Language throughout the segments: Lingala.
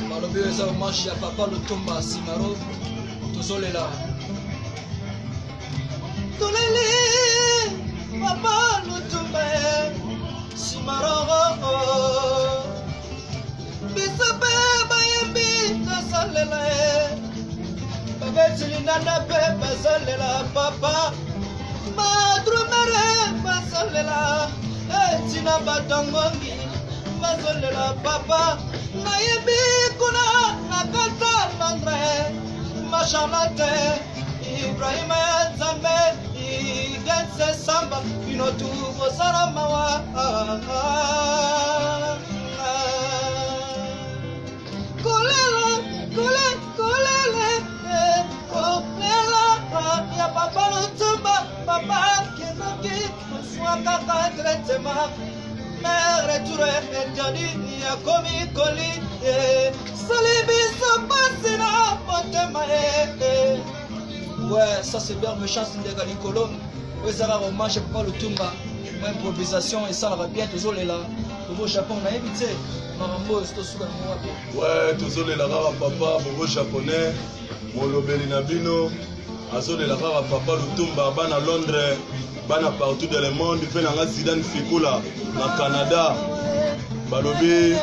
balobi eza hommage ya papa Lutumba Simaro tozolela toleli papa Lutumba Simaro biso mpe bayembi tozolela babetilinana mpe bazolela papa madrumere bazolela etina batongongi bazolela papa nayebi kuna nakata Londres Charlotte Ibrahima ya Nzambe igense samba binotu bosala mawa kolela ya papa Lutumba papa kenoki swaka traitement mère retour interdit ya komi koli salibiso pasina potema ouais ça c'est bien méchant ndeka likolo ezara hommage papa Lutumba moi improvisation et ça la bien tozolela au Japon na évité marambo sto suka moi ouais tozolela kaka papa bobo japonais molobeli na bino azolela kaka papa Lutumba bana Londres bana partout dans le monde fait nanga Zidane Fikula na Canada balobi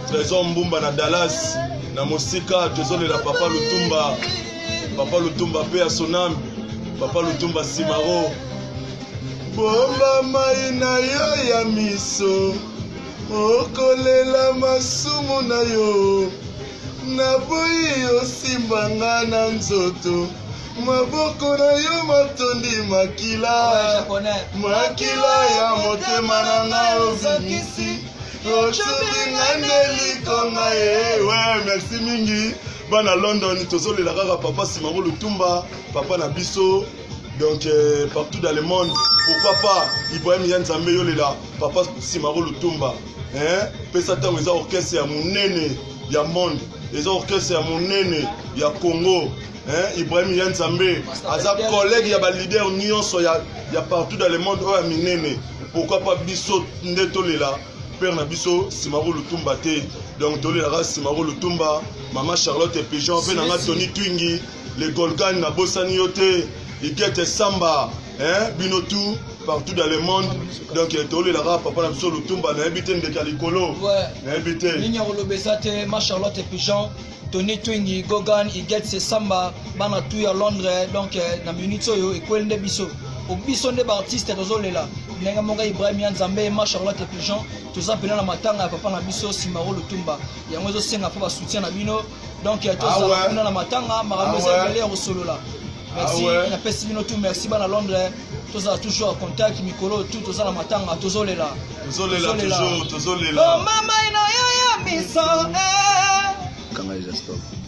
Trésor Mbumba na Dallas na mosika tozolela papa Lutumba pe a son âme papa Lutumba Simaro bomba mai na yo ya miso okolela masumu na yo na boyi osimbanga na nzoto maboko na yo matondi makila ya motema na nga obimisi ochubinga ndelikonga ye ouais merci mingi bana London tozolela kaka papa Simaro Lutumba papa na biso donc partout dans le monde pourquoi pas Ibrahima ya Nzambe yolela papa Simaro Lutumba pesa tango eza orchestre ya monene ya monde eza orchestre ya monene ya Congo Ibrahima ya Nzambe aza collègue ya ba leader nyonso ya partout dans le monde oya minene pourquoi pas biso nde tolela père na biso Simaro Lutumba te donc tolela Simaro Lutumba maman Charlotte et Pigeon pe nanga Tony Twingi les Golgan na bosani yote ikete samba bino tout partout dans le monde donc tolela papa na biso Lutumba na ebite ndeka likolo na ebite linya rolobesa te ma Charlotte et Pigeon Tony Twingi Gogan igetse samba bana tout ya Londres donc na minute oyo ekwende biso obiso nde ba artiste tozolela nenga monga Ibrahima ya Nzambe ma Charlotte et Pigeon toza pena na matanga papa na biso Simaro Lutumba yango ezo senga fa ba soutien na bino donc toza pena na matanga makambo za bele ya solola merci na pesi bino tout merci bana Londres toza toujours en contact mikolo tout toza na matanga tozolela toujours mama ina ya miso Kanga is a stop.